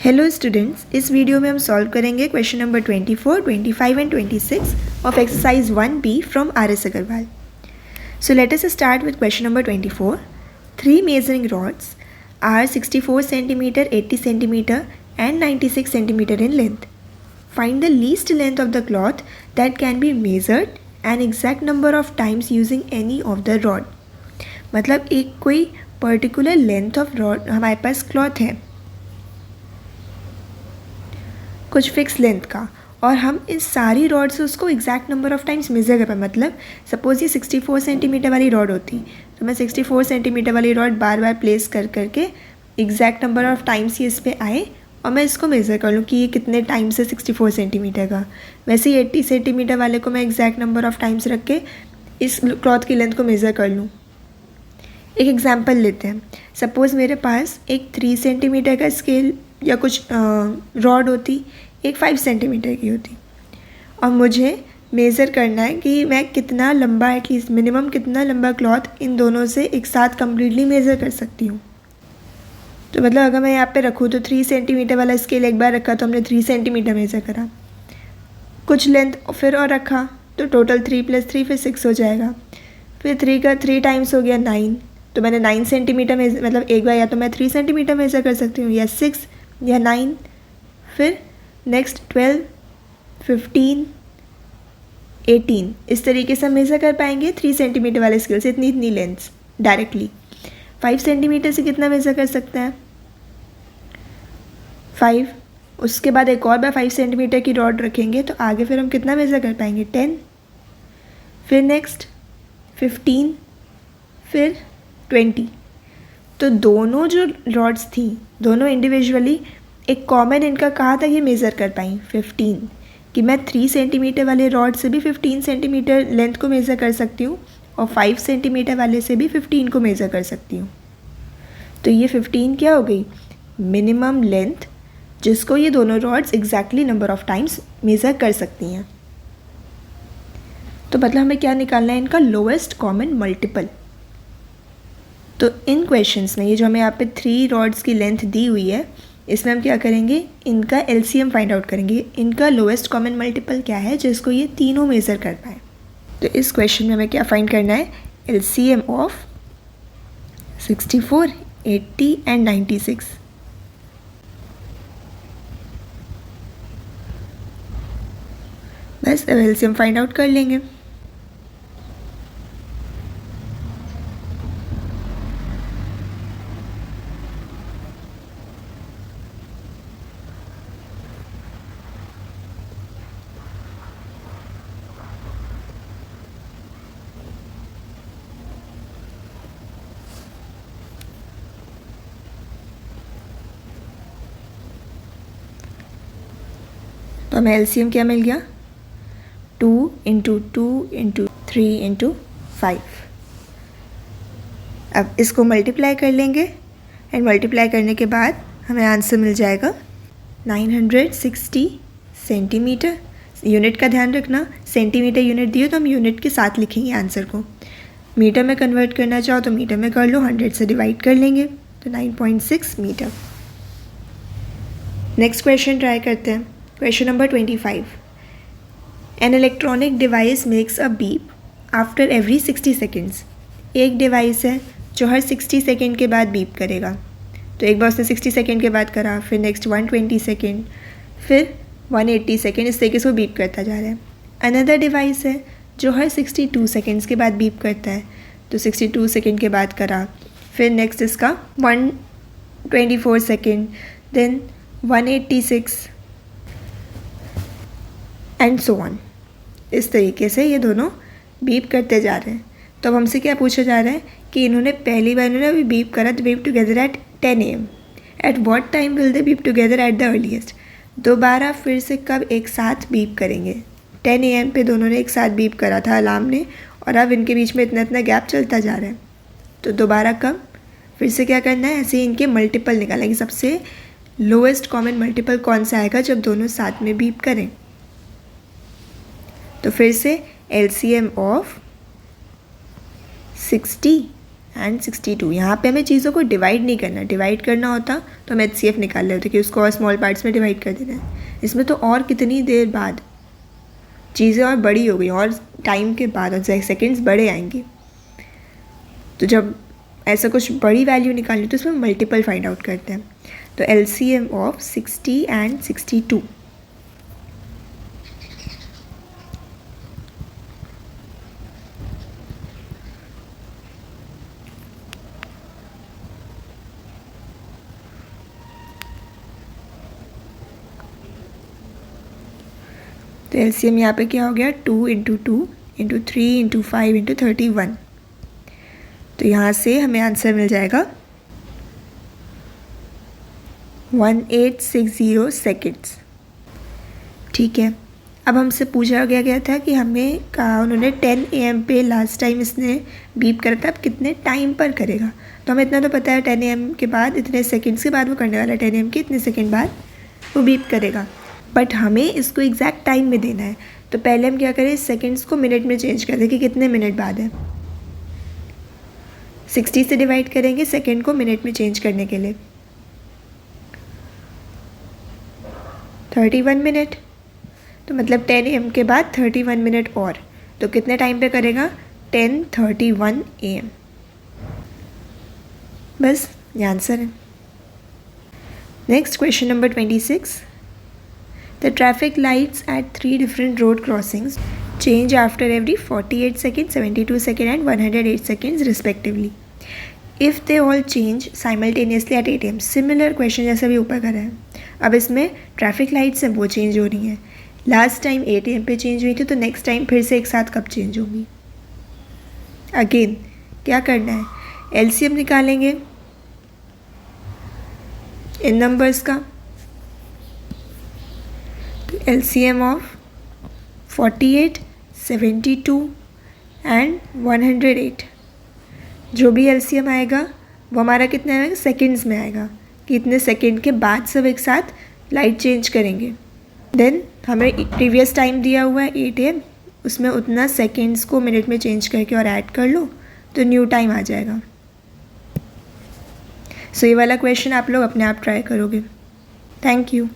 Hello students, इस video में हम सॉल्व करेंगे question number 24, 25 and 26 of exercise 1B from RS Agarwal. So let us start with question number 24. Three measuring rods are 64 cm, 80 cm and 96 cm in length. Find the least length of the cloth that can be measured and exact number of times using any of the rod. मतलब एक कोई particular length of rod हमारे पास cloth है कुछ fix length का, और हम इस सारी रॉड से उसको exact number of times measure कर पाए. मतलब सपोज़ ये 64 सेंटीमीटर वाली रॉड होती तो मैं 64 सेंटीमीटर वाली रॉड बार बार प्लेस कर करके एग्जैक्ट नंबर ऑफ टाइम्स ये इस पर आए और मैं इसको मेज़र कर लूँ कि ये कितने टाइम्स है 64 सेंटीमीटर का. वैसे ही 80 सेंटीमीटर वाले को मैं एग्जैक्ट नंबर ऑफ टाइम्स रख के इस क्लॉथ की लेंथ को मेज़र कर लूँ. एक एग्जांपल लेते हैं. सपोज़ मेरे पास एक 3 सेंटीमीटर का स्केल या कुछ रॉड होती, एक 5 सेंटीमीटर की होती, और मुझे मेज़र करना है कि मैं कितना लंबा, एटलीस्ट मिनिमम कितना लंबा क्लॉथ इन दोनों से एक साथ कम्प्लीटली मेज़र कर सकती हूँ. तो मतलब अगर मैं यहाँ पे रखूँ तो 3 सेंटीमीटर वाला स्केल एक बार रखा तो हमने 3 सेंटीमीटर मेज़र करा, कुछ लेंथ फिर और रखा तो टोटल 3 + 3 फिर 6 हो जाएगा. फिर 3 का 3 टाइम्स हो गया 9, तो मैंने 9 सेंटीमीटर मतलब एक बार या तो मैं 3 सेंटीमीटर मेज़र कर सकती हूँ या 6 या 9. फिर नेक्स्ट 12, 15, 18 इस तरीके से हम मेज़र कर पाएंगे 3 सेंटीमीटर वाले स्केल से इतनी लेंथ्स डायरेक्टली. 5 सेंटीमीटर से कितना मेज़र कर सकते हैं? 5. उसके बाद एक और बार 5 सेंटीमीटर की रॉड रखेंगे तो आगे फिर हम कितना मेज़र कर पाएंगे? 10. फिर नेक्स्ट 15, फिर 20. तो दोनों जो रॉड्स थी दोनों इंडिविजुअली एक कॉमन इनका कहा था ये मेज़र कर पाई 15, कि मैं 3 सेंटीमीटर वाले रॉड से भी 15 सेंटीमीटर लेंथ को मेज़र कर सकती हूँ और 5 सेंटीमीटर वाले से भी 15 को मेज़र कर सकती हूँ. तो ये 15 क्या हो गई? मिनिमम लेंथ जिसको ये दोनों rods exactly number of times measure कर सकती हैं. तो मतलब हमें क्या निकालना है? इनका लोएस्ट कॉमन मल्टीपल. तो इन क्वेश्चंस में ये जो हमें यहाँ पे 3 रॉड्स की लेंथ दी हुई है, इसमें हम क्या करेंगे? इनका LCM फाइंड आउट करेंगे. इनका लोएस्ट कॉमन मल्टीपल क्या है जिसको ये तीनों मेज़र कर पाए. तो इस क्वेश्चन में हमें क्या फाइंड करना है? LCM of 64, 80 and 96. बस अब LCM फाइंड आउट कर लेंगे. तो हमें LCM क्या मिल गया? 2 × 2 × 3 × 5. अब इसको मल्टीप्लाई कर लेंगे एंड मल्टीप्लाई करने के बाद हमें आंसर मिल जाएगा 960 सेंटीमीटर. यूनिट का ध्यान रखना, सेंटीमीटर यूनिट दिए तो हम यूनिट के साथ लिखेंगे आंसर को. मीटर में कन्वर्ट करना चाहो तो मीटर में कर लो, 100 से डिवाइड कर लेंगे तो 9.6 मीटर. नेक्स्ट क्वेश्चन ट्राई करते हैं. Question number 25. An electronic device makes a beep after every 60 seconds. एक डिवाइस है जो हर 60 सेकेंड के बाद बीप करेगा. तो एक बार उसने 60 सेकेंड के बाद करा, फिर नेक्स्ट 120 सेकेंड, फिर 180 सेकेंड, इस तरीके से वो बीप करता जा रहा है. अनदर डिवाइस है जो हर 62 सेकेंड्स के बाद बीप करता है. तो 62 सेकेंड के बाद करा, फिर नेक्स्ट इसका 124 second, then 186 and so on. इस तरीके से ये दोनों बीप करते जा रहे हैं. तो अब हमसे क्या पूछा जा रहा है कि इन्होंने पहली बार अभी बीप करा तो beep together at 10 AM. At what time will they beep together at the earliest? दोबारा फिर से कब एक साथ बीप करेंगे? 10 AM पे दोनों ने एक साथ बीप करा था अलार्म ने, और अब इनके बीच में इतना गैप चलता जा रहा है. तो दोबारा कब? फिर से क्या करना है? ऐसे ही इनके मल्टीपल निकालेंगे. सबसे लोएस्ट कॉमन मल्टीपल कौन सा आएगा जब दोनों साथ में बीप करें? तो फिर से LCM ऑफ 60 एंड 62। यहाँ पे हमें चीज़ों को डिवाइड नहीं करना, डिवाइड करना होता तो हम HCF निकाल लेते होते कि उसको और स्मॉल पार्ट्स में डिवाइड कर देना है। इसमें तो और कितनी देर बाद चीज़ें और बड़ी हो गई, और टाइम के बाद और सेकेंड्स बड़े आएंगे। तो जब ऐसा कुछ बड़ी वैल्यू निकालनी तो उसमें मल्टीपल फाइंड आउट करते हैं। तो LCM ऑफ 60 एंड 62। तो LCM यहाँ पे क्या हो गया, 2 × 2 × 3 × 5 × 31। तो यहाँ से हमें आंसर मिल जाएगा 1860 सेकेंड्स। ठीक है, अब हमसे पूछा गया था कि हमें कहा उन्होंने 10 AM पे लास्ट टाइम इसने बीप करा था, अब कितने टाइम पर करेगा। तो हमें इतना तो पता है 10 AM के बाद इतने सेकेंड्स के बाद वो करने वाला है, 10 AM के इतने सेकेंड बाद वो बीप करेगा। बट हमें इसको एग्जैक्ट टाइम में देना है, तो पहले हम क्या करें, सेकेंड्स को मिनट में चेंज कर दें कि कितने मिनट बाद है। 60 से डिवाइड करेंगे सेकेंड को मिनट में चेंज करने के लिए। 31 मिनट, तो मतलब 10 AM के बाद 31 मिनट और, तो कितने टाइम पे करेगा, 10:31 AM। बस ये आंसर है। Next question number 26। The traffic lights at 3 different road crossings change after every 48 seconds, 72 seconds and 108 seconds respectively. If they all change simultaneously at 8 AM. Similar question जैसे अभी ऊपर करा है। अब इसमें ट्रैफिक लाइट्स हैं वो चेंज हो रही हैं। लास्ट टाइम 8 AM पे चेंज हुई थी, तो नेक्स्ट टाइम फिर से एक साथ कब चेंज होंगी। अगेन क्या करना है, LCM निकालेंगे इन नंबर्स का। LCM ऑफ 48, 72 एंड 108, जो भी LCM आएगा वो हमारा कितने आएगा, सेकेंड्स में आएगा कि इतने सेकेंड के बाद सब एक साथ लाइट चेंज करेंगे। देन हमें प्रीवियस टाइम दिया हुआ है 8 AM, उसमें उतना सेकेंड्स को मिनट में चेंज करके और ऐड कर लो तो न्यू टाइम आ जाएगा। सो ये वाला क्वेश्चन आप लोग अपने आप ट्राई करोगे। Thank you.